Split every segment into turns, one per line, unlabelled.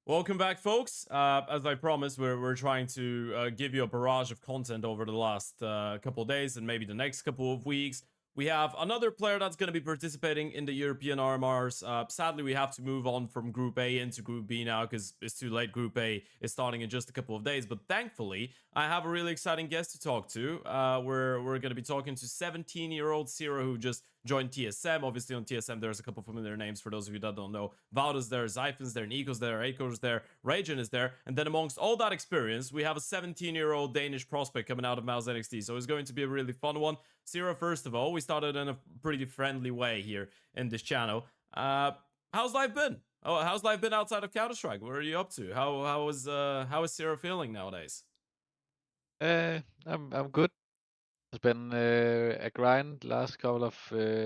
Welcome back, folks. As I promised, we're trying to give you a barrage of content over the last couple of days and maybe the next couple of weeks. We have another player that's going to be participating in the European RMRs. Sadly, we have to move on from Group A into Group B now because it's too late. Group A is starting in just a couple of days. But thankfully, I have a really exciting guest to talk to. We're going to be talking to 17-year-old sirah who just joined TSM. Obviously, on TSM, there's a couple familiar names for those of you that don't know. Valde's there, Zyphon's there, Nico's there, Aiko's there, Rajan is there. And then amongst all that experience, we have a 17-year-old Danish prospect coming out of MOUZ NXT. So it's going to be a really fun one. Sirah, first of all, we started in a pretty friendly way here in this channel. How's life been? Oh, how's life been outside of Counter-Strike? What are you up to? How is Sirah feeling nowadays?
I'm good. It's been a grind last couple of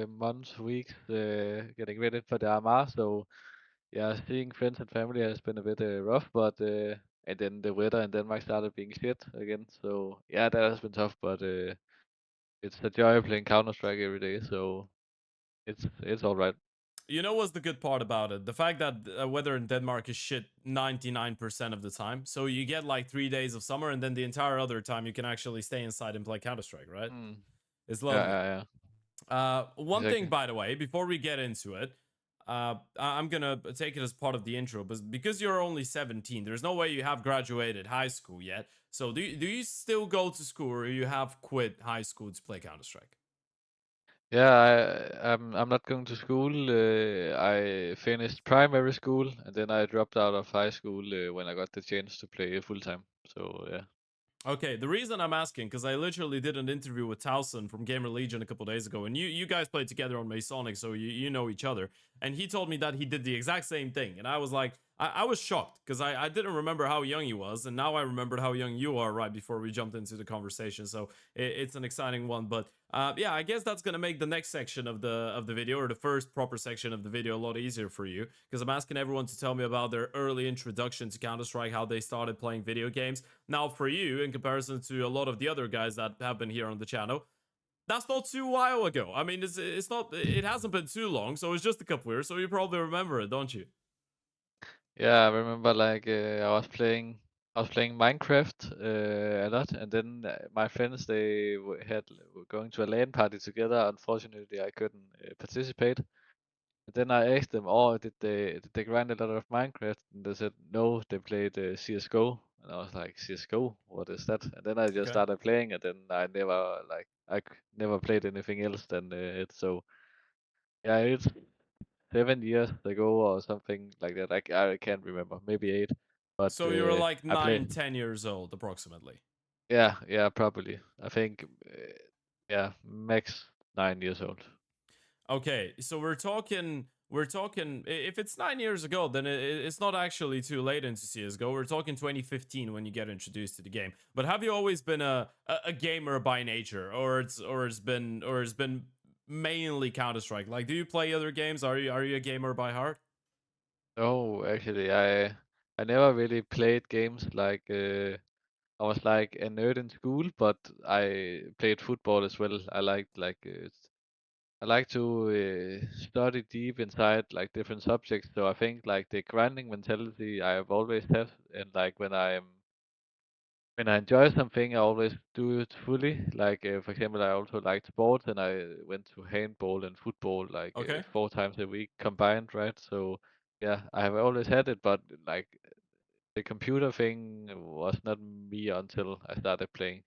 months, weeks, getting ready for the RMR. So yeah, seeing friends and family has been a bit rough, but and then the weather in Denmark started being shit again. So yeah, that has been tough, but it's a joy playing Counter Strike every day. So it's all right.
You know what's the good part about it? The fact that weather in Denmark is shit 99% of the time. So you get like 3 days of summer, and then the entire other time you can actually stay inside and play Counter Strike, right?
Mm.
It's
Yeah,
lovely.
yeah, yeah.
One thing,
Exactly.
by the way, before we get into it, I'm gonna take it as part of the intro, but because you're only 17, there's no way you have graduated high school yet. So do you still go to school, or you have quit high school to play Counter Strike?
Yeah, I'm not going to school. I finished primary school and then I dropped out of high school when I got the chance to play full time. So yeah.
Okay, the reason I'm asking, because I literally did an interview with Towson from Gamer Legion a couple days ago, and you guys played together on Masonic, so you know each other. And he told me that he did the exact same thing, and I was like, I was shocked because I didn't remember how young he was, and now I remembered how young you are right before we jumped into the conversation. So it's an exciting one, but yeah, I guess that's gonna make the next section of the video, or the first proper section of the video, a lot easier for you, because I'm asking everyone to tell me about their early introduction to Counter Strike, how they started playing video games. Now, for you, in comparison to a lot of the other guys that have been here on the channel, that's not too while ago. I mean, it's not, it hasn't been too long, so it's just a couple years. So you probably remember it, don't you?
Yeah, I remember like I was playing Minecraft a lot, and then my friends were going to a LAN party together. Unfortunately, I couldn't participate. And then I asked them, "Oh, did they grind a lot of Minecraft?" And they said no, they played CS:GO. And I was like, "CS:GO? What is that?" And then I just
Okay.
started playing, and then never played anything else than it. So yeah, it's 7 years ago or something like that. I can't remember, maybe eight. But
So you were like
I play.
9, 10 years old, approximately.
Yeah, yeah, probably. I think yeah, max 9 years old.
Okay, so we're talking if it's 9 years ago, then it's not actually too late into CS:GO. We're talking 2015 when you get introduced to the game. But have you always been a gamer by nature, or it's been mainly Counter Strike? Like, do you play other games? Are you a gamer by heart?
No, actually, I never really played games like I was like a nerd in school, but I played football as well. I like to study deep inside like different subjects. So I think like the grinding mentality I have always had, and like when I enjoy something, I always do it fully. Like for example, I also like sports, and I went to handball and football like
Okay.
4 times a week combined, right? So yeah, I have always had it, but like the computer thing was not me until I started playing.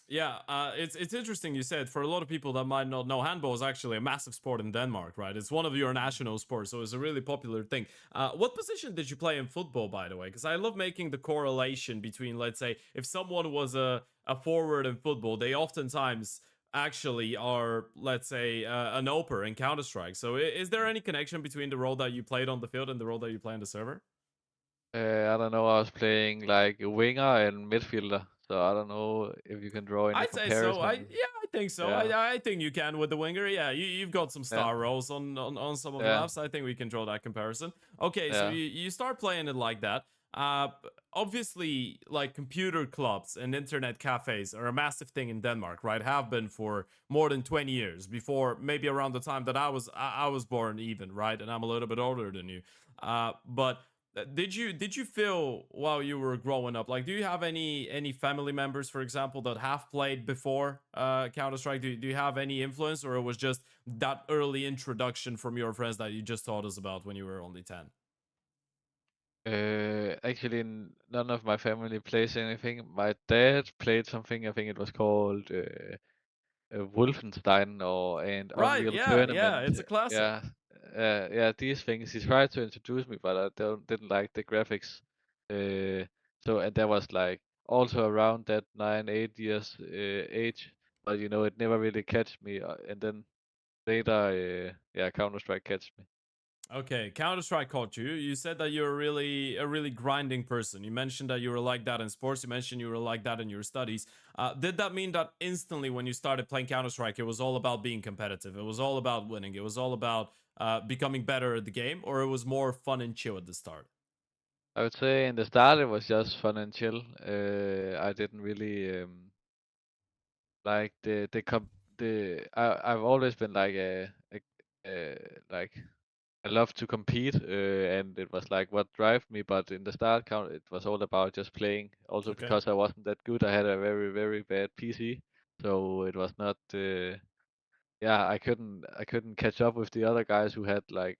Yeah, it's interesting you said. For a lot of people that might not know, handball is actually a massive sport in Denmark, right? It's one of your
Mm.
national sports, so it's a really popular thing. What position did you play in football, by the way? Because I love making the correlation between, let's say, if someone was a forward in football, they oftentimes actually are, let's say, an oper in Counter Strike. So is there any connection between the role that you played on the field and the role that you play on the server?
I don't know. I was playing like a winger and midfielder, so I don't know if you can draw any
I'd say so. I
comparison.
Yeah, I think so.
Yeah,
I think you can with the winger. Yeah, you've got some
yeah,
star roles on some of the
yeah,
maps. I think we can draw that comparison. Okay, so
yeah.
you start playing it like that. Uh, Obviously, like computer clubs and internet cafes are a massive thing in Denmark, right? Have been for more than 20 years. Before maybe around the time that I was born, even right, and I'm a little bit older than you. But Did you feel while you were growing up, like, do you have any family members, for example, that have played before Counter Strike? Do you have any influence, or it was just that early introduction from your friends that you just taught us about when you were only 10?
Actually, none of my family plays anything. My dad played something. I think it was called Wolfenstein or and
Right?
Unreal
Yeah, yeah.
Tournament.
It's a classic.
Yeah, yeah. These things he tried to introduce me, but I didn't like the graphics. Uh, so and that was like also around that 9, 8 years age. But you know, it never really catch me. And then later, yeah, Counter Strike catch me.
Okay, Counter Strike caught you. You said that you're a really grinding person. You mentioned that you were like that in sports. You mentioned you were like that in your studies. Did that mean that instantly when you started playing Counter Strike, it was all about being competitive? It was all about winning. It was all about becoming better at the game, or it was more fun and chill at the start?
I would say in the start it was just fun and chill. I didn't really like I've always been like like I love to compete, and it was like what drive me. But in the start, count it was all about just playing. Also
Okay.
because I wasn't that good, I had a very bad PC, so it was not. Yeah, I couldn't catch up with the other guys who had like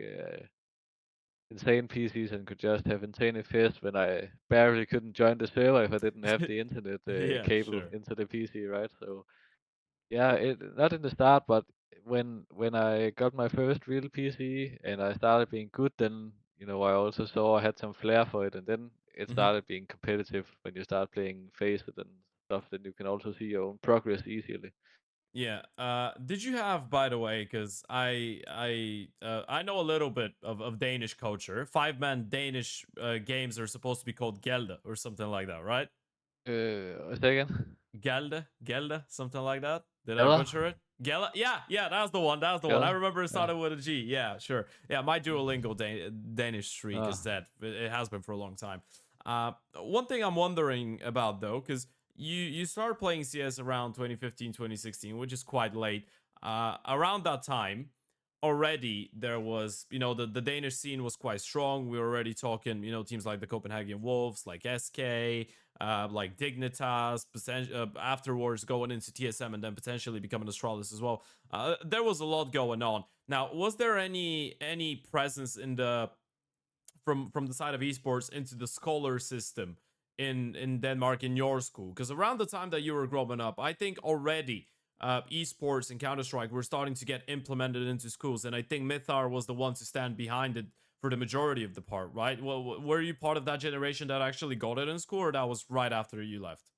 insane PCs and could just have insane FPS when I barely couldn't join the server if I didn't have the internet
Yeah,
cable
sure.
into the PC, right? So yeah, it not in the start, but when I got my first real PC and I started being good, then you know I also saw I had some flair for it, and then it
Hmm.
started being competitive when you start playing Faceit and stuff. Then you can also see your own progress easily.
Yeah. Did you have, by the way, because I know a little bit of Danish culture. 5-man Danish games are supposed to be called Gelde or something like that, right?
A second.
Gelde, something like that. Did I
Ella?
butcher it? Gela? Yeah, yeah, that's the one. That's the one. I
Ella?
remember it
Yeah.
started with a G. Yeah, sure. Yeah, my
Mm.
Duolingo Danish streak is
Ah.
dead. It has been for a long time. One thing I'm wondering about though, because you started playing CS around 2015, 2016, which is quite late. Around that time, already there was, the Danish scene was quite strong. We were already talking, teams like the Copenhagen Wolves, like SK, like Dignitas, afterwards going into TSM and then potentially becoming Astralis as well. There was a lot going on. Now, was there any presence in the from the side of esports into the scholar system in Denmark in your school? Because around the time that you were growing up, I think already esports and Counter Strike were starting to get implemented into schools, and I think Mythar was the one to stand behind it for the majority of the part, right? Well, were you part of that generation that actually got it in school, or that was right after you left?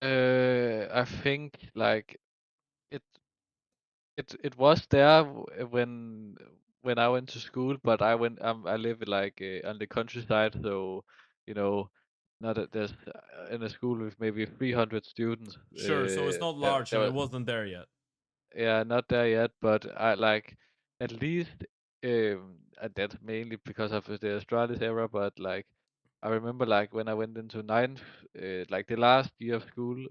I think like it it was there when I went to school, but I live like on the countryside, so you know, not at there's in a school with maybe 300 students.
Sure, so it's not large,
There
so it
was
wasn't there yet.
yeah, not there yet, but I like at least and that's mainly because of the Astralis era, but like I remember like when I went into ninth, like the last year of school,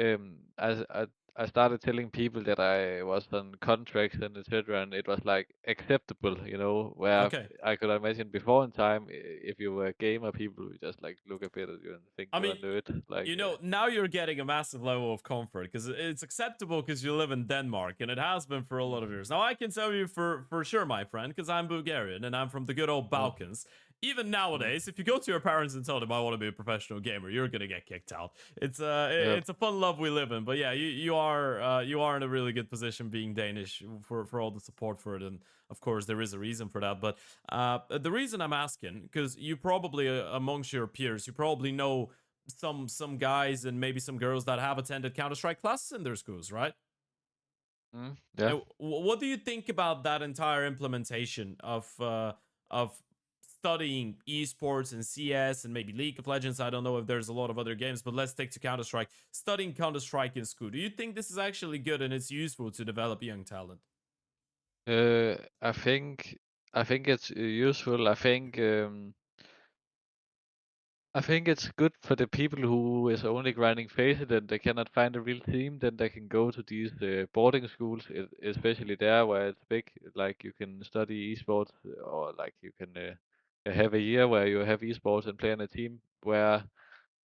um, I, I I started telling people that I was on contracts and etc. And it was like acceptable, you know, where
Okay.
I could imagine before in time, if you were a gamer, people would just like look a bit at you and think
I
you're
mean,
a nerd. Like,
now you're getting a massive level of comfort because it's acceptable because you live in Denmark and it has been for a lot of years. Now, I can tell you for sure, my friend, because I'm Bulgarian and I'm from the good old
oh,
Balkans. Even
mm,
nowadays, if you go to your parents and tell them I want to be a professional gamer, you're gonna get kicked out.
yeah.
It's a fun love we live in. But yeah, you are in a really good position being Danish for all the support for it, and of course there is a reason for that. But the reason I'm asking, because you probably amongst your peers, you probably know some guys and maybe some girls that have attended Counter Strike classes in their schools, right?
Yeah.
What do you think about that entire implementation of studying esports and CS and maybe League of Legends? I don't know if there's a lot of other games, but let's stick to Counter Strike. Studying Counter Strike in school. Do you think this is actually good and it's useful to develop young talent?
Uh, I think I think it's useful. I think it's good for the people who is only grinding Faceit and they cannot find a real team. Then they can go to these boarding schools, especially there where it's big. Like you can study esports or like you can. have a year where you have esports and play on a team where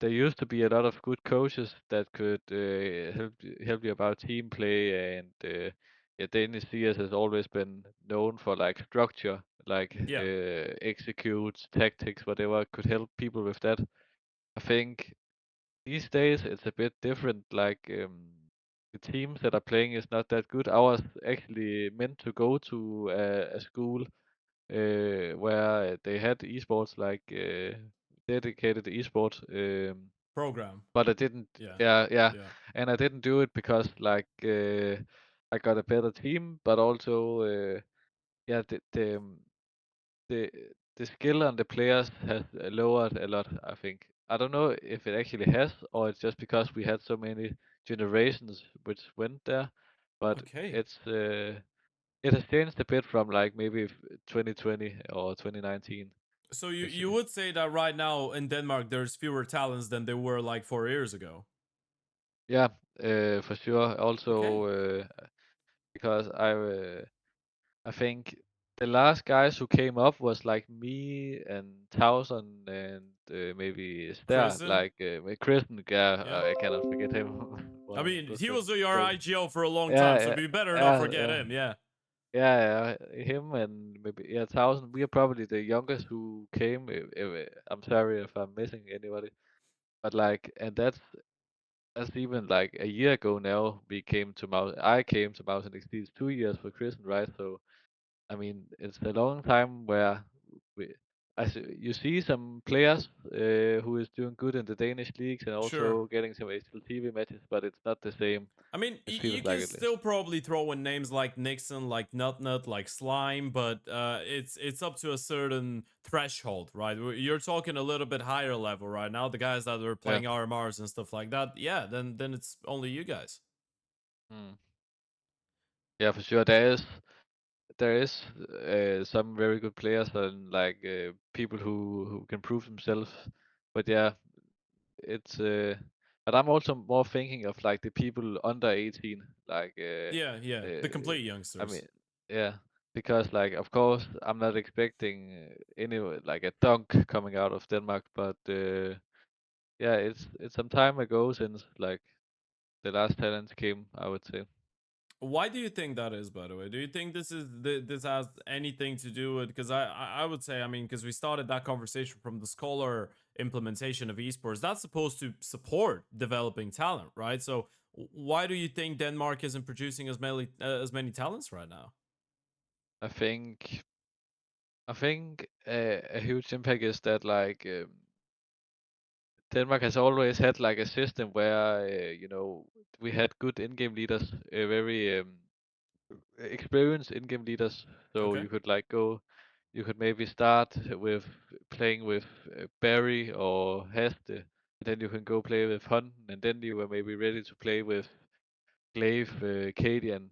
there used to be a lot of good coaches that could help you about team play, and yeah, Danish CS has always been known for like structure, like
Yeah.
executes, tactics, whatever could help people with that. I think these days it's a bit different. Like the teams that are playing is not that good. I was actually meant to go to a school where they had esports, like dedicated esports.
Program.
But I didn't.
Yeah.
Yeah, yeah,
Yeah.
and I didn't do it because like I got a better team, but also yeah, the the skill on the players has lowered a lot. I think. I don't know if it actually has, or it's just because we had so many generations which went there, but
Okay.
it has changed a bit from like maybe 2020 or 2019
So you
actually.
would say that right now in Denmark there's fewer talents than there were like 4 years ago.
Yeah, for sure. Also,
Okay.
because I think the last guys who came up was like me and Towson and maybe Ster,
Kristen.
like with Kristen. Yeah,
Yeah.
I cannot forget him.
I
One
mean,
good
he
friend.
was your
So
IGL for a long time, so
yeah,
we better not
yeah,
forget
yeah,
him. Yeah.
yeah, him and maybe yeah Towson. We are probably the youngest who came. I'm sorry if I'm missing anybody, but like, and that's even like a year ago now. I came to MOUZ NXT. It's 2 years for Kristen, right? So I mean, it's a long time where we, you see some players who is doing good in the Danish leagues and
Sure.
also getting some HLTV matches, but it's not the same.
I mean,
It
you
feels like
can
it is.
still probably throw in names like Nixon, like Nut, like Slime, but it's up to a certain threshold, right? You're talking a little bit higher level right now. The guys that are
Yeah.
playing RMRs and stuff like that, yeah. Then it's only you guys.
Mm. Yeah, for sure. There is some very good players and like people who can prove themselves. But yeah, it's but I'm also more thinking of like the people under 18, like
Yeah, yeah. The
uh,
complete
I mean,
youngsters.
yeah, because like of course I'm not expecting any like a dunk coming out of Denmark, but yeah, it's some time ago since like the last talent came, I would say.
Why do you think that is, by the way? Do you think this has anything to do with? Because I would say, I mean, because we started that conversation from the scholar implementation of esports, that's supposed to support developing talent, right? So why do you think Denmark isn't producing as many talents right now?
I think I think a huge impact is that like Denmark has always had like a system where we had good in-game leaders, very experienced in-game leaders. So
Okay,
you could maybe start with playing with Barry or Haste, and then you can go play with Hunt, and then you were maybe ready to play with Glaive, Katie, and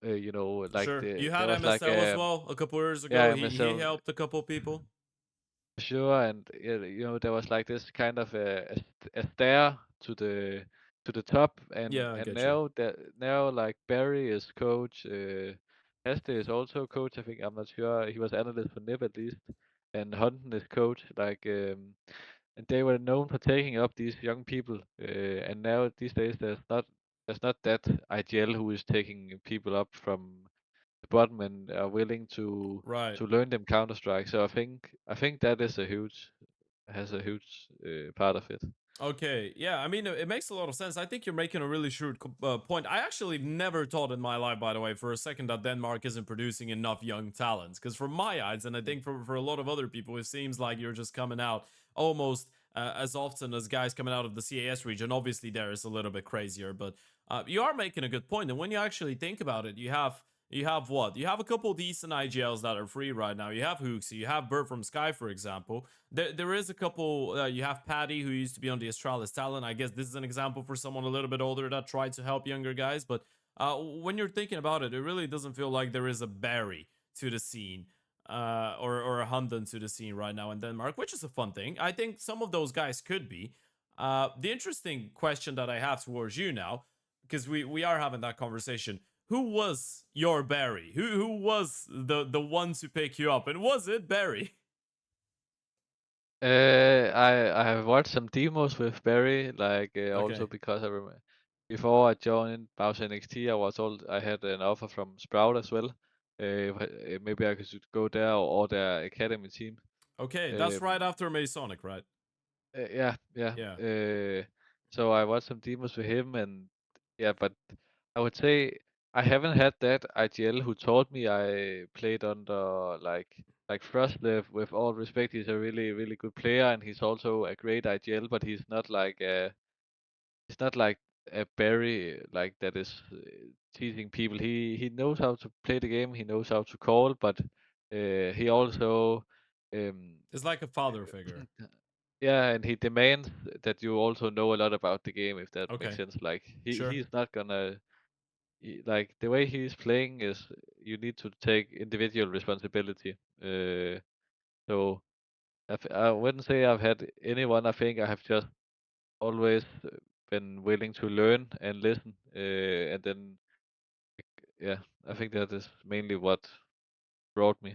like
sure. You
there
had
was like
MSL as well a couple years ago.
yeah
He
MSL.
helped a couple people.
Sure, and there was like this kind of a stair to the top, and
Yeah, I
and
get you.
now like Barry is coach, Heste is also coach. I think I'm not sure he was analyst for NIP at least, and Hunten is coach. Like and they were known for taking up these young people, and now these days there's not that IGL who is taking people up from the bottom and are willing
Right.
to learn them Counter Strike. So I think that is a huge has a huge part of it.
Okay, yeah, I mean, it makes a lot of sense. I think you're making a really shrewd point. I actually never thought in my life, by the way, for a second that Denmark isn't producing enough young talents. Because from my eyes, and I
Mm.
think for a lot of other people, it seems like you're just coming out almost as often as guys coming out of the CAS region. Obviously, there is a little bit crazier, but you are making a good point. And when you actually think about it, you have what? You have a couple decent IGLs that are free right now. You have Hooksy, you have Bert from Sky, for example. There is a couple. You have Patty, who used to be on the Astralis talent. I guess this is an example for someone a little bit older that tried to help younger guys. But when you're thinking about it, it really doesn't feel like there is a Barry to the scene, or a Hunden to the scene right now in Denmark, which is a fun thing. I think some of those guys could be. The interesting question that I have towards you now, because we are having that conversation. Who was your Barry? Who was the one to pick you up, and was it Barry?
I have watched some demos with Barry, like also
Okay.
because I remember before I joined MOUZ NXT, I had an offer from Sprout as well. Maybe I could go there or their academy team.
Okay, that's right
Um,
after Masonic, right?
yeah, yeah.
Yeah.
So I watched some demos with him, and yeah, but I would say I haven't had that IGL who told me I played under like Frostlev. With all respect, he's a really good player, and he's also a great IGL, but he's not like a Barry like that is teasing people. He knows how to play the game. He knows how to call, but he also um,
It's like a father figure.
yeah, and he demands that you also know a lot about the game, if that makes
Okay,
sense. Like
sure.
he's not gonna like the way he's playing is you need to take individual responsibility. So I wouldn't say I've had anyone. I think I have just always been willing to learn and listen. And then yeah, I think that is mainly what brought me.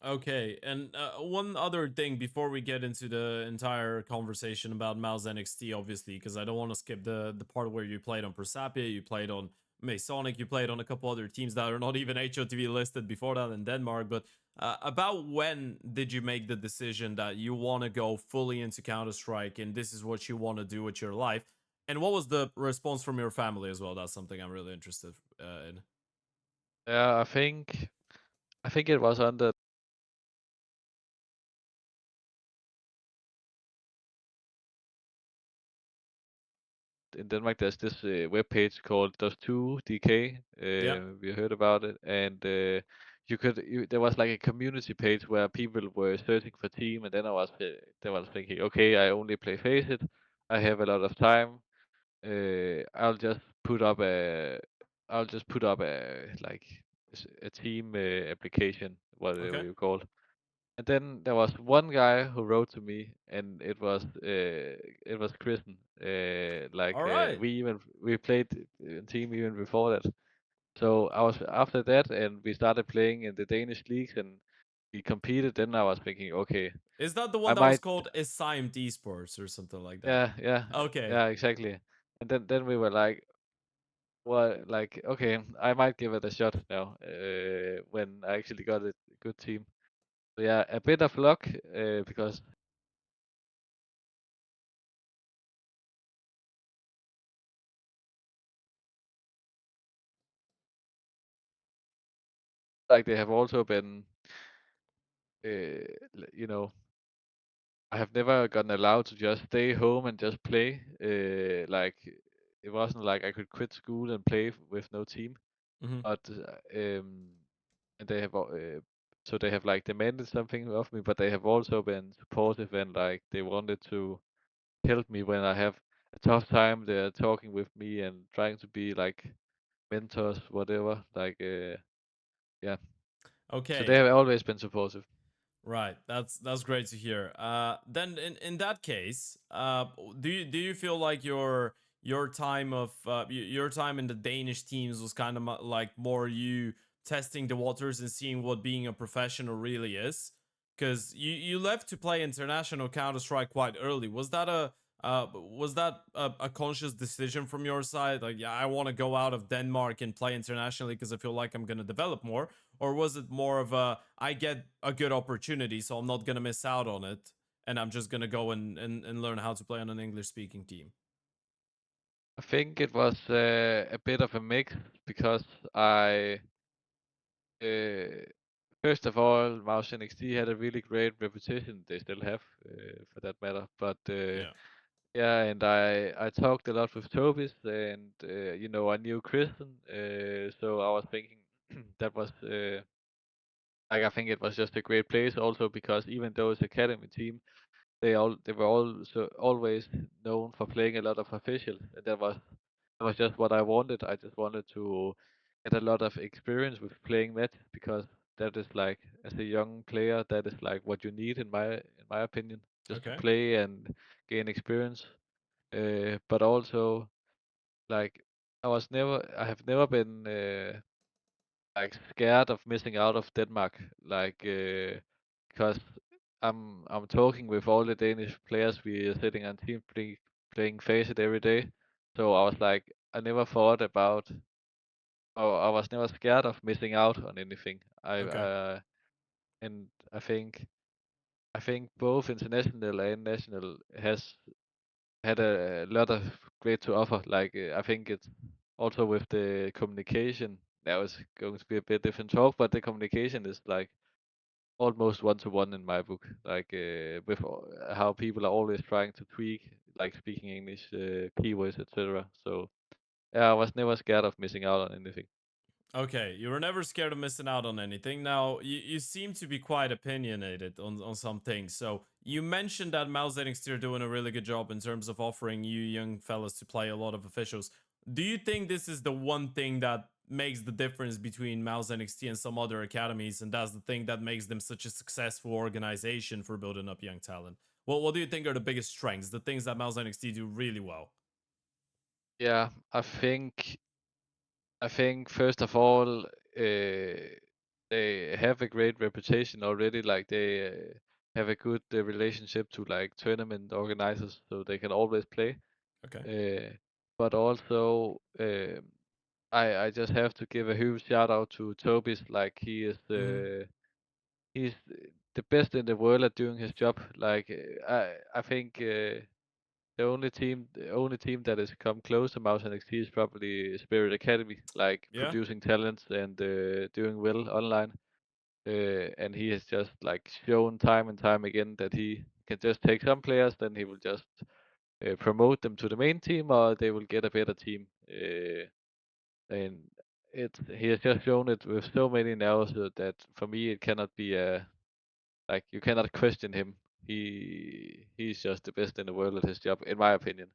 Okay, and one other thing before we get into the entire conversation about MOUZ NXT, obviously, because I don't want to skip the part where you played on Persapia, you played on Masonic, you played on a couple other teams that are not even HOTV listed before that in Denmark. But about when did you make the decision that you want to go fully into Counter Strike and this is what you want to do with your life? And what was the response from your family as well? That's something I'm really interested in.
Yeah, I think it was under in Denmark, there's this web page called Does 2 DK.
Yeah.
We heard about it, and there was like a community page where people were searching for team, and then I was thinking, okay, I only play Faceit, I have a lot of time. I'll just put up a like a team application, whatever
Okay.
you call. And then there was one guy who wrote to me, and it was Kristen.
All right.
We played in team even before that. So I was after that, and we started playing in the Danish leagues, and we competed. Then I was thinking, okay,
Is that the
I
one that was
might,
called Assigned Esports or something like that?
yeah, yeah,
Okay.
yeah, exactly. And then we were like, well, like okay, I might give it a shot now. When I actually got a good team. So yeah, a bit of luck, because like they have also been, you know, I have never gotten allowed to just stay home and just play. Like it wasn't like I could quit school and play with no team.
Hmm.
But and so they have like demanded something of me, but they have also been supportive and like they wanted to help me when I have a tough time. They're talking with me and trying to be like mentors, whatever. Like yeah. So they
Okay.
have always been supportive.
Right. That's great to hear. Then in that case, do you feel like your time of your time in the Danish teams was kind of like more you testing the waters and seeing what being a professional really is? Because you left to play international Counter Strike quite early. Was that a conscious decision from your side? Like, yeah, I want to go out of Denmark and play internationally because I feel like I'm gonna develop more, or was it more of a I get a good opportunity, so I'm not gonna miss out on it, and I'm just gonna go and learn how to play on an English speaking team?
I think it was a bit of a mix because I uh, first of all, MOUZ NXT had a really great reputation. They still have, for that matter. But
Yeah.
yeah, and I talked a lot with TOBIZ, and I knew Kristen. So I was thinking that was like I think it was just a great place. Also because even though it's academy team, they were also always known for playing a lot of officials, and that was just what I wanted. I just wanted to get a lot of experience with playing matches because that is like as a young player that is like what you need in my opinion, just to
Okay.
play and gain experience. But also like I have never been like scared of missing out of Denmark, like because I'm talking with all the Danish players. We are sitting on team playing Face It every day. So I was like, I never thought about, or I was never scared of missing out on anything.
Okay.
And I think both international and national has had a lot of great to offer. Like I think it's also with the communication. Now it's going to be a bit different talk, but the communication is like almost one to one in my book. Like with how people are always trying to tweak, like speaking English, keywords, etc. So yeah, I was never scared of missing out on anything.
Okay, you were never scared of missing out on anything. Now, you seem to be quite opinionated on some things. So, you mentioned that MOUZ NXT are doing a really good job in terms of offering you young fellas to play a lot of officials. Do you think this is the one thing that makes the difference between MOUZ NXT and some other academies, and that's the thing that makes them such a successful organization for building up young talent? Well, what do you think are the biggest strengths, the things that MOUZ NXT do really well?
Yeah, I think first of all, they have a great reputation already. Like they have a good relationship to like tournament organizers, so they can always play.
Okay.
Uh, but also, I just have to give a huge shout out to TOBIZ. Like
Hmm.
he's the best in the world at doing his job. Like I think. The only team that has come close to MOUZ NXT is probably Spirit Academy, like
Yeah.
producing talents and doing well online. And he has just like shown time and time again that he can just take some players, then he will just promote them to the main team, or they will get a better team. And he has just shown it with so many now, so that for me it cannot be a like you cannot question him. He's just the best in the world at his job, in my opinion.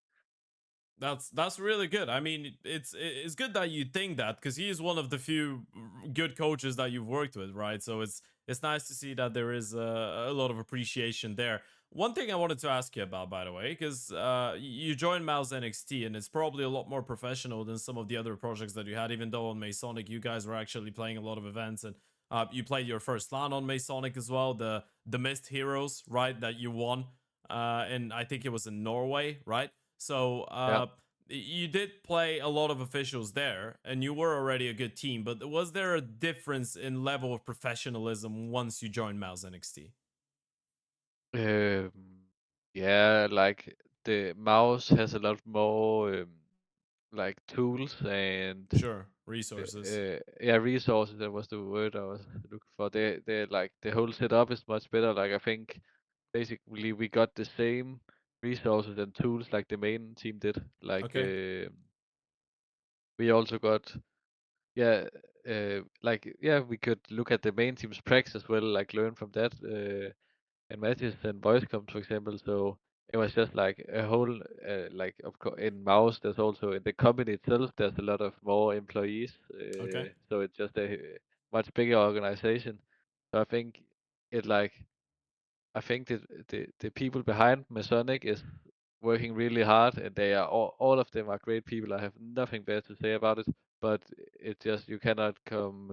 That's really good. I mean, it's good that you think that because he is one of the few good coaches that you've worked with, right? So it's nice to see that there is a lot of appreciation there. One thing I wanted to ask you about, by the way, because you joined MOUZ NXT and it's probably a lot more professional than some of the other projects that you had. Even though on Masonic you guys were actually playing a lot of events and you played your first LAN on Masonic as well, the Mist Heroes, right? That you won, and I think it was in Norway, right? So
Yeah.
you did play a lot of officials there, and you were already a good team. But was there a difference in level of professionalism once you joined MOUZ NXT?
Um, yeah, like the mouse has a lot more like tools and
Sure, resources.
yeah, resources. That was the word I was looking for. They like the whole setup is much better. Like I think basically we got the same resources and tools like the main team did. Like
Okay,
we also got yeah like yeah we could look at the main team's pracs as well. Like learn from that. And matches and voice comms, for example. So it was just like a whole, like of course in Mouse, there's also in the company itself, there's a lot of more employees.
okay.
So it's just a much bigger organization. So I think it like I think the people behind Masonic is working really hard, and they are all of them are great people. I have nothing bad to say about it, but it just you cannot come.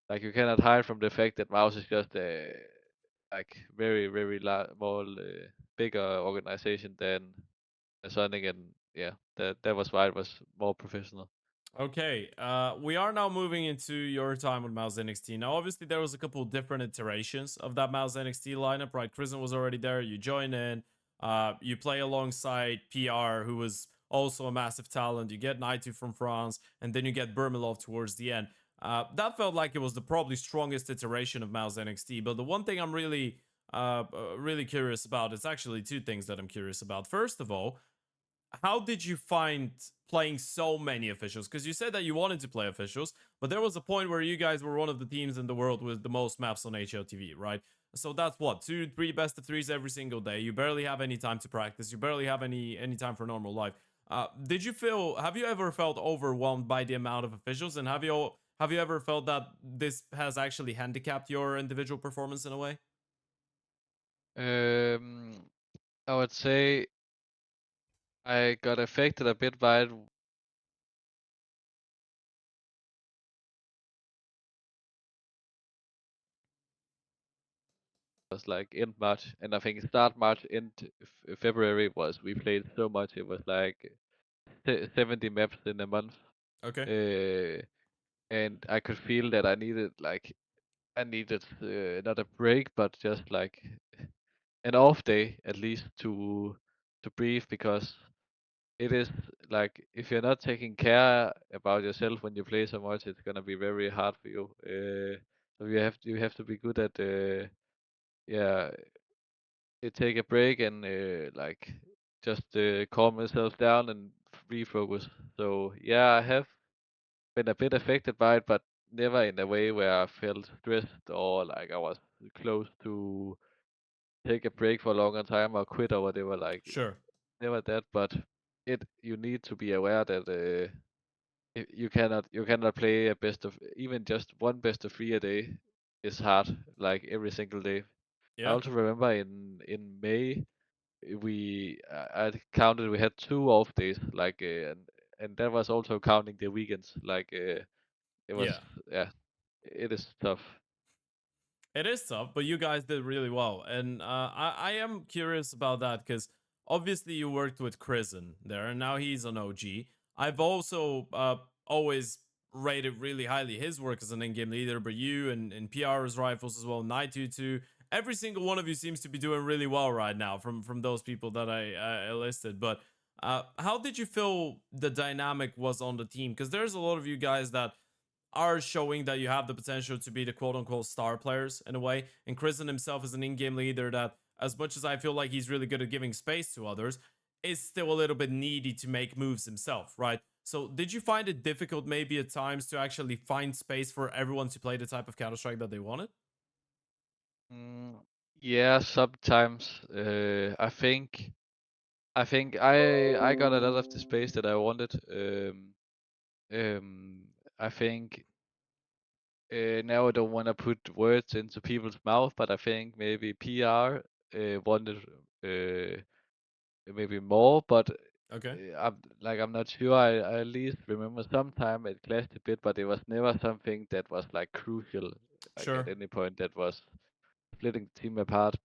Like you cannot hide from the fact that Mouse is just a like very more bigger organization than Sonic, and yeah, that was why it was more professional.
Okay, we are now moving into your time with MOUZ NXT. Now, obviously, there was a couple of different iterations of that MOUZ NXT lineup, right? Kristen was already there. You join in, you play alongside PR, who was also a massive talent. You get Neityu from France, and then you get Burmilov towards the end. That felt like it was the probably strongest iteration of MOUZ NXT. But the one thing I'm really curious about, it's actually two things that I'm curious about. First of all, how did you find playing so many officials? Because you said that you wanted to play officials, but there was a point where you guys were one of the teams in the world with the most maps on HLTV, right? So that's what, two, three best of threes every single day. You barely have any time to practice. You barely have any time for normal life. Have you ever felt overwhelmed by the amount of officials, and have you ever felt that this has actually handicapped your individual performance in a way?
Um, I would say I got affected a bit by it. was like end March, and I think start March, end February was we played so much. It was like 70 maps in a month,
Okay.
uh, and I could feel that I needed not a break, but just like an off day at least to breathe, because it is like if you're not taking care about yourself when you play so much, it's gonna be very hard for you. So you have to be good at yeah, take a break and like just calm myself down and refocus. So yeah, I have been a bit affected by it, but never in a way where I felt stressed or like I was close to take a break for a longer time or quit or whatever. Like
Sure.
never that, but you need to be aware that you cannot play a best of, even just one best of three a day is hard, like every single day. I
Yeah.
also remember in May I counted we had 2 off days, like and that was also counting the weekends. Like it was,
Yeah.
yeah, it is tough.
It is tough, but you guys did really well, and I am curious about that because obviously you worked with Krisen there, and now he's an OG. I've also always rated really highly his work as an in-game leader, but you and PR's rifles as well, Neityu too. Every single one of you seems to be doing really well right now from those people that I listed. But how did you feel the dynamic was on the team? Because there's a lot of you guys that are showing that you have the potential to be the quote unquote star players in a way. And Kristen himself is an in game leader that, as much as I feel like he's really good at giving space to others, is still a little bit needy to make moves himself, right? So, did you find it difficult maybe at times to actually find space for everyone to play the type of Counter Strike that they wanted?
Mm, yeah, sometimes I got a lot of the space that I wanted. Um, I think now I don't want to put words into people's mouth, but I think maybe PR wanted maybe more, but
Okay,
I'm not sure. I at least remember sometime it clashed a bit, but it was never something that was like crucial, like at
sure.
any point that was splitting the team apart.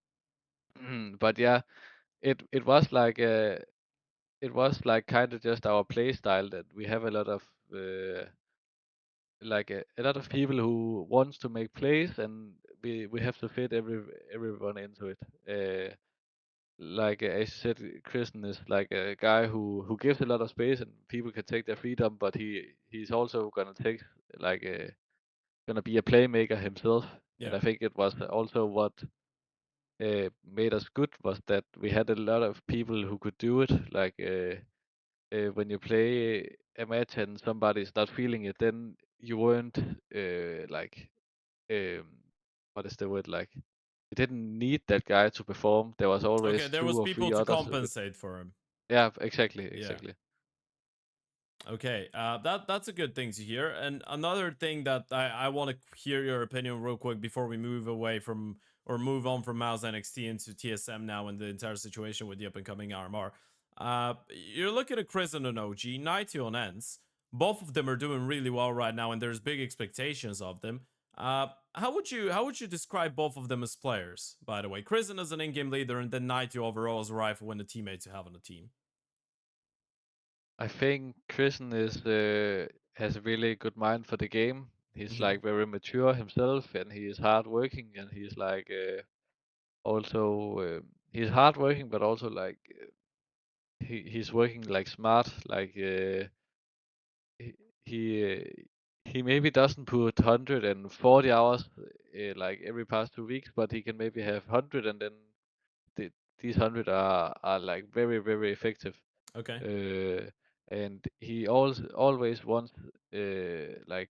But yeah, it was like kind of just our play style that we have a lot of a lot of people who wants to make plays, and we have to fit everyone into it. As you said, Christian is like a guy who gives a lot of space and people can take their freedom, but he's also gonna be a playmaker himself. And
Yeah.
I think it was also what made us good was that we had a lot of people who could do it. When you play a match and somebody's not feeling it, then you weren't um, what is the word, like you didn't need that guy to perform. There was
Okay,
always
there
two
was
or
people
three
to
others who could.
compensate for him.
Yeah, exactly,
Yeah.
exactly.
Okay, that's a good thing to hear. And another thing that I want to hear your opinion real quick before we move away from or move on from MOUZ NXT into TSM now and the entire situation with the up and coming RMR. You're looking at Chris and an OG, Neityu on Ents. Both of them are doing really well right now, and there's big expectations of them. How would you describe both of them as players? By the way, Kristen as an in-game leader, and then Neityu overall as a rifle and a teammate to have on the team.
I think Christian is has a really good mind for the game. He's
Hmm.
like very mature himself, and he is hardworking, and he's like also he's hardworking, but also like he's working like smart. He he, uh, he maybe doesn't put 140 hours like every past 2 weeks, but he can maybe have 100, and then the, these 100 are like very very effective.
Okay.
Uh, and he always wants like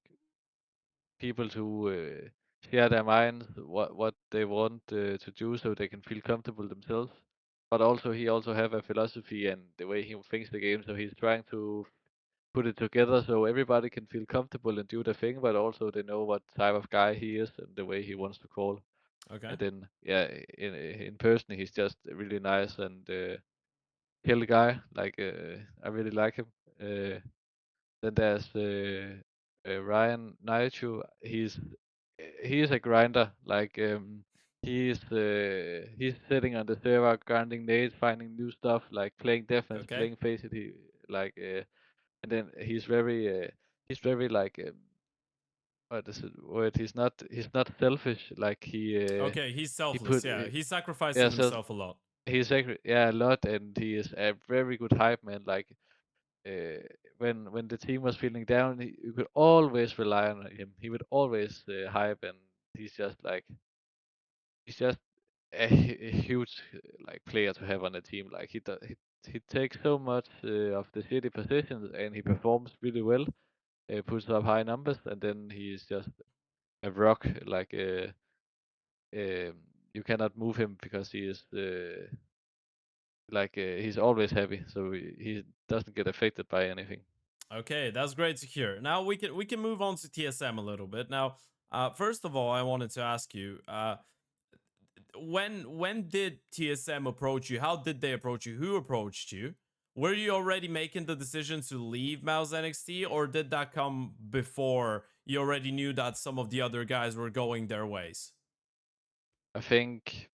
people to share their minds, what they want to do, so they can feel comfortable themselves. But also he also have a philosophy and the way he thinks the game, so he's trying to put it together so everybody can feel comfortable and do the thing, but also they know what type of guy he is and the way he wants to call.
Okay.
And then yeah, in person he's just really nice and chill guy. I really like him. Uh, then there's Ryan Neityu. He is a grinder. he's sitting on the server, grinding nades, finding new stuff, like playing defense,
Okay.
playing face it. Like, and then he's very like, what is it word? He's not selfish. Like
Okay, he's
he
selfless.
put
Yeah, he's
yeah,
sacrificing
so
himself a lot.
he's actually, yeah, a lot, and he is a very good hype man. Like, uh, when the team was feeling down, you could always rely on him. He would always hype, and he's just like, he's just a huge like player to have on a team. Like, he takes so much of the city positions, and he performs really well. Puts up high numbers, and then he's just a rock. Like, um, you cannot move him because he is like, he's always happy, so he doesn't get affected by anything.
Okay, that's great to hear. Now we can move on to TSM a little bit. Now, first of all, I wanted to ask you, when did TSM approach you? How did they approach you? Who approached you? Were you already making the decision to leave MOUZ NXT, or did that come before you already knew that some of the other guys were going their ways?
I think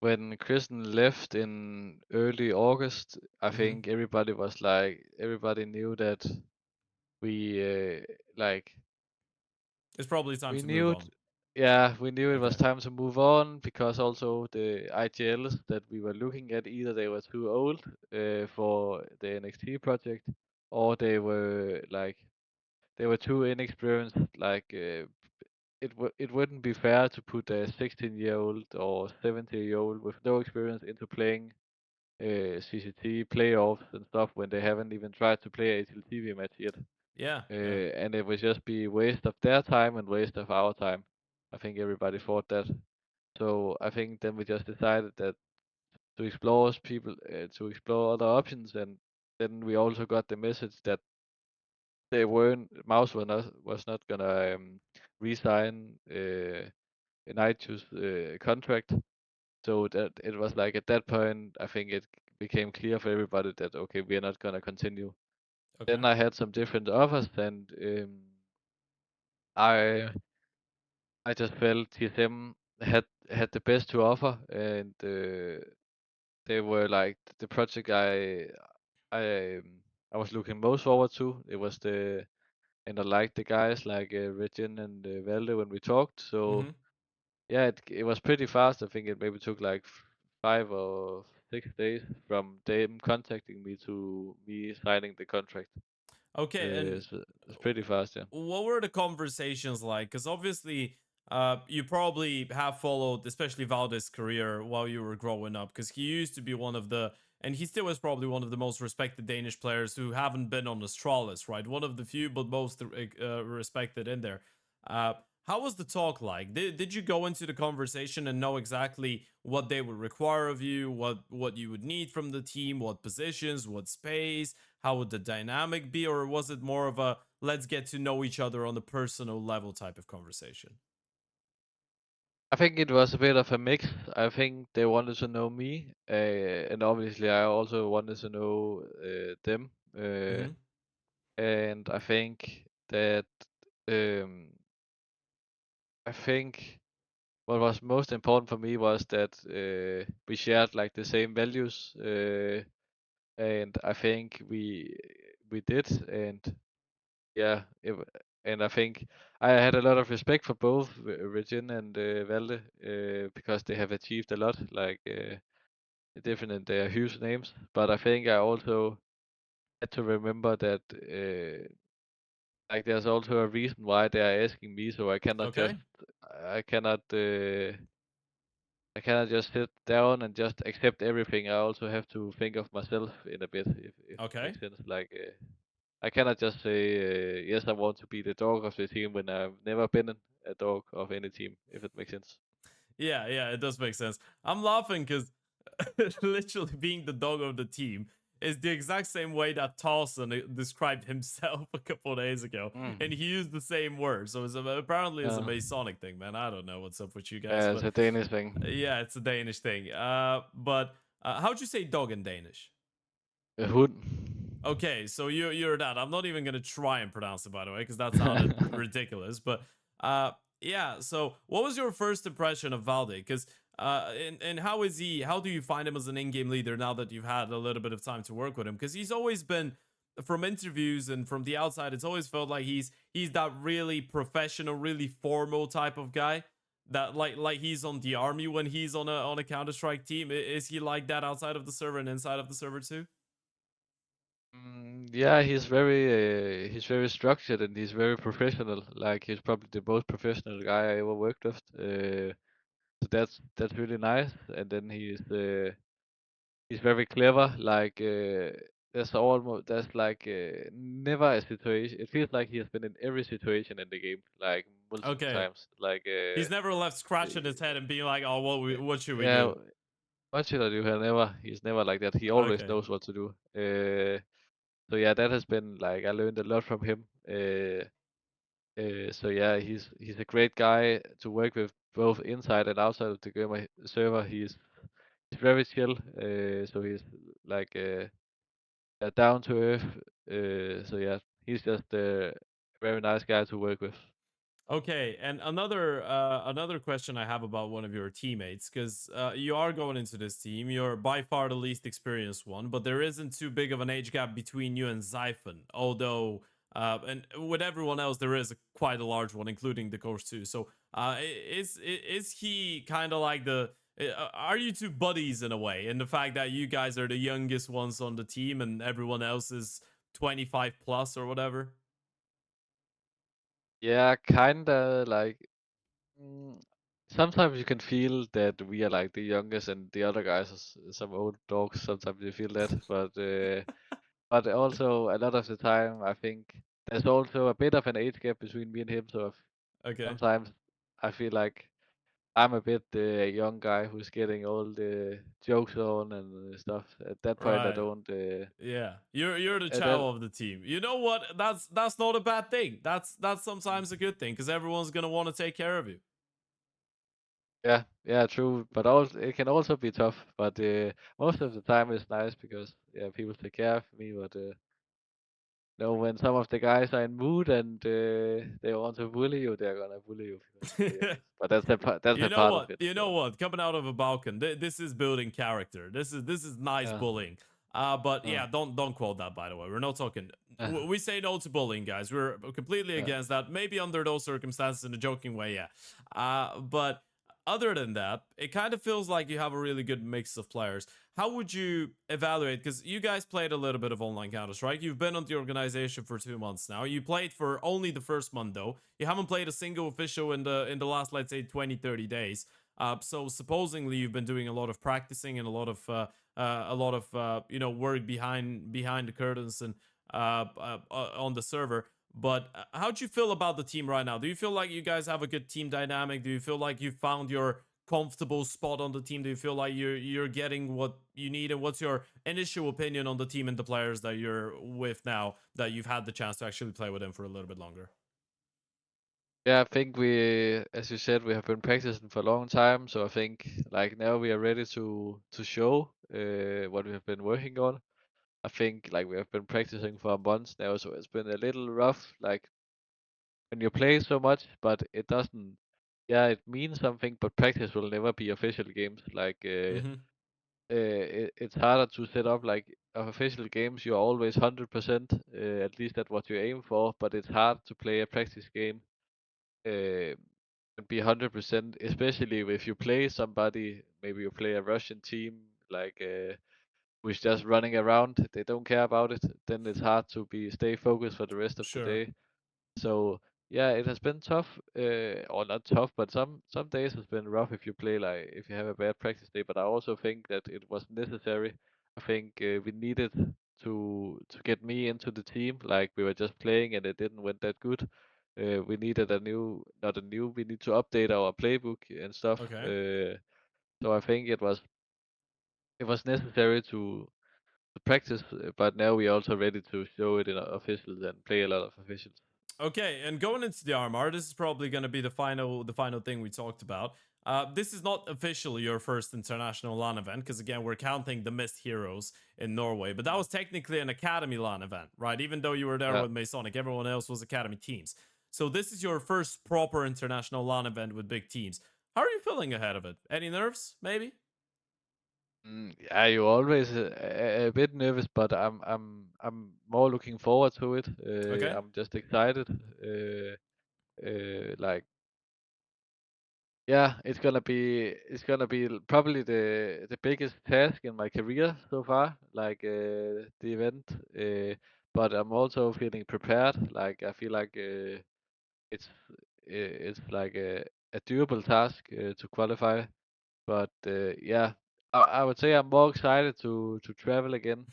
when Kristen left in early August, I
Mm-hmm.
think everybody was like, everybody knew that we like
It's probably time
we
to move
knew
on.
it, yeah, we knew it was
Okay.
time to move on, because also the IGLs that we were looking at, either they were too old for the NXT project, or they were too inexperienced. Like, it wouldn't be fair to put a 16-year-old or 17-year-old with no experience into playing CCT playoffs and stuff when they haven't even tried to play a HLTV match yet.
Yeah. Yeah.
And it would just be waste of their time and waste of our time. I think everybody thought that. So I think then we just decided that to explore other options, and then we also got the message that Mouse was not gonna resign Neityu's contract. So that it was like, at that point, I think it became clear for everybody that, okay, we are not gonna continue.
Okay.
Then I had some different offers, and I I just felt TSM had the best to offer, and they were like the project I I was looking most forward to. It was the and I liked the guys like Regin and Valde when we talked. So
Mm-hmm.
yeah, it was pretty fast. I think it maybe took like 5 or 6 days from them contacting me to me signing the contract.
Okay. And
So it's pretty fast, yeah.
what were the conversations like? Because obviously, you probably have followed, especially Valde's career while you were growing up, because he used to be one of the, and he still is probably one of the most respected Danish players who haven't been on the Astralis, right? One of the few, but most respected in there. How was the talk like? Did you go into the conversation and know exactly what they would require of you, what you would need from the team, what positions, what space? How would the dynamic be, or was it more of a let's get to know each other on a personal level type of conversation?
I think it was a bit of a mix. I think they wanted to know me, and obviously I also wanted to know them.
Mm-hmm.
And um, I think what was most important for me was that we shared like the same values, and I think we did, and yeah, and I think I had a lot of respect for both Regin and Valde, because they have achieved a lot, like different, they are huge names. But I think I also had to remember that like there's also a reason why they are asking me, so
Okay.
I cannot uh, I cannot just sit down and just accept everything. I also have to think of myself in a bit, if it
Okay.
makes sense. Like, I cannot just say yes, I want to be the dog of the team when I've never been a dog of any team, if it makes sense.
Yeah, yeah, it does make sense. I'm laughing because literally being the dog of the team is the exact same way that Towson described himself a couple of days ago, and
Mm.
he used the same word. So apparently it's a
Yeah,
Masonic thing, man. I don't know what's up with you guys,
yeah, it's
but
a Danish thing.
yeah, it's a Danish thing. But how'd you say dog in Danish?
A hood.
Okay, so you're that. I'm not even gonna try and pronounce it, by the way, because that sounded ridiculous. But yeah, so what was your first impression of Valde? Because And how is he? How do you find him as an in-game leader now that you've had a little bit of time to work with him? Because he's always been, from interviews and from the outside, it's always felt like he's that really professional, really formal type of guy. That like he's on the army when he's on a Counter-Strike team. Is he like that outside of the server and inside of the server too?
Yeah, he's very structured and he's very professional. Like he's probably the most professional guy I ever worked with. So that's really nice. And then he's very clever. Like there's like never a situation. It feels like he has been in every situation in the game, like multiple
Okay.
times. Like
He's never left scratching his head and being like, "Oh, what should we
yeah,
do?"
what should I do? He's never like that. He always
Okay.
knows what to do. So yeah, that has been like I learned a lot from him. So yeah, he's a great guy to work with both inside and outside of the gamer server. He's very chill. So he's like down to earth. So yeah, he's just a very nice guy to work with.
Okay, and another question I have about one of your teammates, because you are going into this team, you're by far the least experienced one, but there isn't too big of an age gap between you and Zyphon, although and with everyone else there is quite a large one, including the coach too. So is he kind of like the are you two buddies in a way, in the fact that you guys are the youngest ones on the team and everyone else is 25 plus or whatever?
Yeah, kinda like mm, sometimes you can feel that we are like the youngest and the other guys are some old dogs. Sometimes you feel that, but also a lot of the time I think there's also a bit of an age gap between me and him. So
Okay.
sometimes I feel like I'm a bit the young guy who's getting all the jokes on and stuff. At that point, I
Right.
don't.
Yeah, you're the
At that,
chow of the team. You know what? That's not a bad thing. That's sometimes a
mm,
good thing because everyone's gonna want to take care of you.
yeah, yeah, true. But also it can also be tough. But most of the time it's nice because yeah, people take care of me. But when some of the guys are in mood and they want to bully you, they're gonna bully you because you're the youngest. But that's
You
a
know
part of
what?
it.
You know
So
what? Coming out of a Balkan, this is building character. This is nice
yeah,
bullying. But
uh,
yeah, don't quote that, by the way. We're not talking.
uh,
We say no to bullying, guys. We're completely
uh,
against that. Maybe under those circumstances, in a joking way, yeah. But other than that, it kind of feels like you have a really good mix of players. How would you evaluate? Because you guys played a little bit of online Counter Strike. You've been on the organization for 2 months now. You played for only the first month though. You haven't played a single official in the last, let's say, 20-30 days. So supposedly you've been doing a lot of practicing and a lot of work behind the curtains and on the server. But how do you feel about the team right now? Do you feel like you guys have a good team dynamic? Do you feel like you found your comfortable spot on the team? Do you feel like you're getting what you need? And what's your initial opinion on the team and the players that you're with now that you've had the chance to actually play with them for a little bit longer?
yeah. I think as you said, we have been practicing for a long time. So I think like now we are ready to show what we have been working on. I think like we have been practicing for months now, so it's been a little rough. Like when you play so much, but it doesn't. Yeah, it means something, but practice will never be official games. Like
Mm-hmm.
it's harder to set up like official games. You're always 100%, at least at what you aim for. But it's hard to play a practice game uh, and be 100%, especially if you play somebody. Maybe you play a Russian team, like. Who's just running around, they don't care about it, then it's hard to stay focused for the rest of the
Sure.
day. So yeah, it has been tough, or not tough, but some days has been rough if you play like if you have a bad practice day. But I also think that it was necessary. I think we needed to get me into the team. Like we were just playing and it didn't went that good. We needed not a new. We need to update our playbook and stuff.
Okay.
So I think it was necessary to practice, but now we're also ready to show it in officials and play a lot of officials.
Okay, and going into the RMR, this is probably going to be the final thing we talked about. This is not officially your first international LAN event because again we're counting the missed heroes in Norway, but that was technically an academy LAN event, right? Even though you were there
Yeah,
with Masonic, everyone else was academy teams. So this is your first proper international LAN event with big teams. How are you feeling ahead of it? Any nerves, maybe?
Yeah, you're always a bit nervous, but I'm more looking forward to it.
Okay.
I'm just excited. Like yeah, it's gonna be probably the biggest task in my career so far, like the event. But I'm also feeling prepared. Like I feel like it's it's like a doable task to qualify. But yeah, I would say I'm more excited to travel again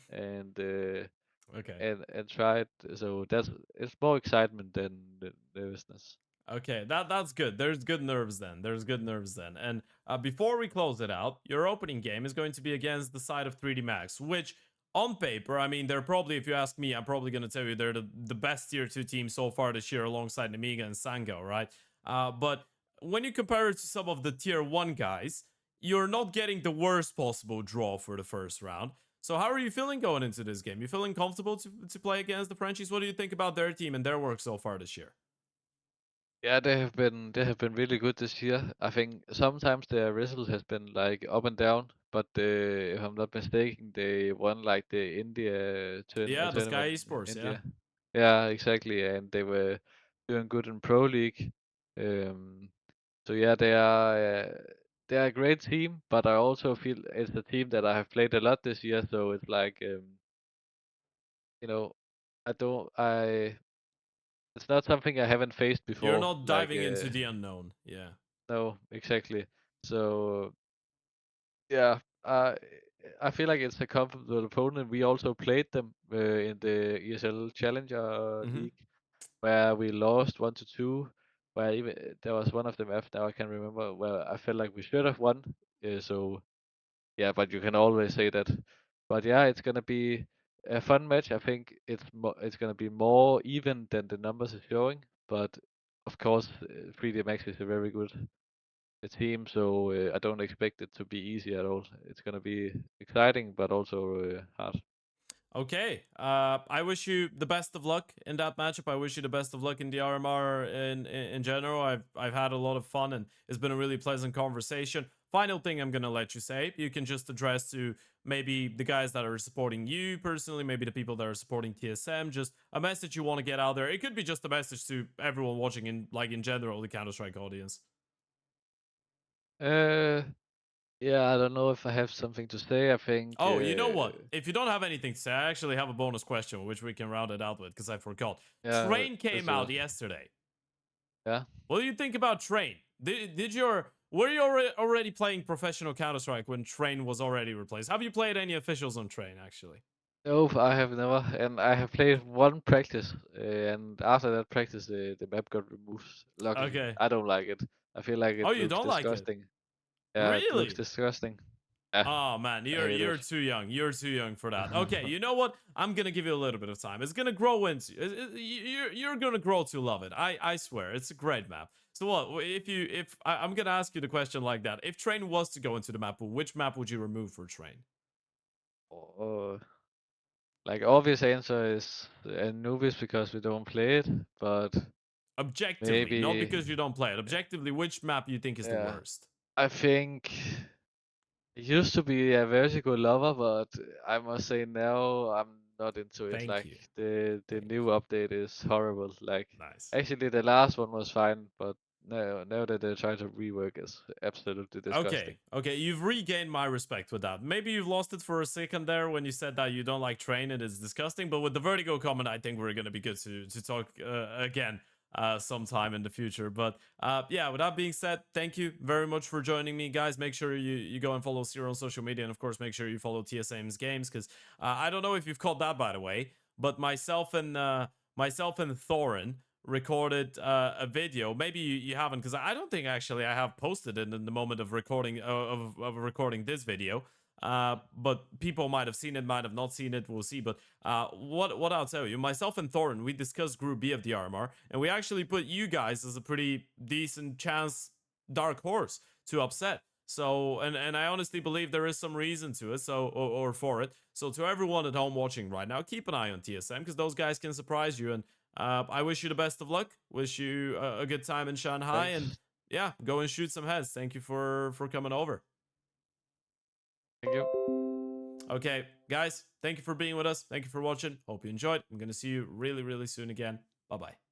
Okay.
and try it. So it's more excitement than nervousness.
Okay, that's good. There's good nerves then. There's good nerves then. And before we close it out, your opening game is going to be against the side of 3D Max, which on paper, I mean, they're probably, if you ask me, I'm probably going to tell you they're the best tier 2 team so far this year alongside Nemiga and Sango, right? But when you compare it to some of the tier 1 guys, you're not getting the worst possible draw for the first round. So how are you feeling going into this game? You feeling comfortable to play against the Frenchies? What do you think about their team and their work so far this year?
Yeah, they have been really good this year. I think sometimes their result has been like up and down, but if I'm not mistaken, they won like the India
Yeah, the
tournament
Sky
in
Esports, yeah.
India. Yeah, exactly, and they were doing good in Pro League. Um, so yeah, they are a great team, but I also feel it's a team that I have played a lot this year. So it's like you know, I don't I it's not something I haven't faced
You're
before.
not
Like
diving into the unknown. Yeah.
no, exactly. So yeah, I feel like it's a comfortable opponent. We also played them in the ESL Challenger
Hmm.
League where we lost 1-2. Where even there was one of them after I can remember where I felt like we should have won. So yeah, but you can always say that. But yeah, it's gonna be a fun match. I think it's gonna be more even than the numbers are showing. But of course, 3D Max is a very good team, so I don't expect it to be easy at all. It's gonna be exciting, but also hard.
Okay. I wish you the best of luck in that matchup. I wish you the best of luck in the RMR in general. I've had a lot of fun and it's been a really pleasant conversation. Final thing I'm gonna let you say, you can just address to maybe the guys that are supporting you personally, maybe the people that are supporting TSM, just a message you want to get out there. It could be just a message to everyone watching in general the Counter-Strike audience.
Uh, yeah, I don't know if I have something to say. I think
Oh, you know what? If you don't have anything to say, I actually have a bonus question, which we can round it out with, because I forgot.
yeah,
Train
let's
came
do
out
it.
yesterday.
Yeah.
What do you think about Train? Did your were you already playing professional Counter Strike when Train was already replaced? Have you played any officials on Train actually?
No, I have never, and I have played one practice, and after that practice, the map got removed. Luckily,
Okay.
I don't like it. I feel like
Oh,
it
you
looks
don't like it?
disgusting. Yeah, it looks
Really?
disgusting. Yeah,
Oh man,
I hate
you're
it.
too young. You're too young for that. Okay, you know what? I'm gonna give you a little bit of time. It's gonna grow into you're gonna grow to love it. I swear, it's a great map. So what if I'm gonna ask you the question like that? If Train was to go into the map pool, which map would you remove for Train?
Oh, like obvious answer is Anubis because we don't play it, but
Objectively, not
maybe
because you don't play it. Objectively, which map you think is the
yeah.
worst?
I think I used to be a Vertigo lover, but I must say now I'm not into it.
Thank
Like
you.
the
Thank
new update is horrible. Like
you. Nice.
actually the last one was fine, but now that they're trying to rework it's absolutely disgusting.
Okay, you've regained my respect with that. Maybe you've lost it for a second there when you said that you don't like Train and it's disgusting, but with the Vertigo comment, I think we're gonna be good to talk again sometime in the future. But yeah, with that being said, thank you very much for joining me, guys. Make sure you go and follow Sirah on social media, and of course, make sure you follow TSM's games because I don't know if you've caught that by the way, but myself and Thorin recorded a video. Maybe you haven't, because I don't think actually I have posted it in the moment of recording of recording this video. But people might have seen it, might have not seen it. We'll see. But what I'll tell you, myself and Thorin, we discussed Group B of the RMR, and we actually put you guys as a pretty decent chance dark horse to upset. So, and I honestly believe there is some reason to it, so or for it. So to everyone at home watching right now, keep an eye on TSM because those guys can surprise you. And I wish you the best of luck. Wish you a good time in Shanghai, and
Thanks.
yeah, go and shoot some heads. Thank you for coming over.
Thank you.
Okay, guys, thank you for being with us. Thank you for watching. Hope you enjoyed. I'm gonna see you really, really soon again. Bye bye.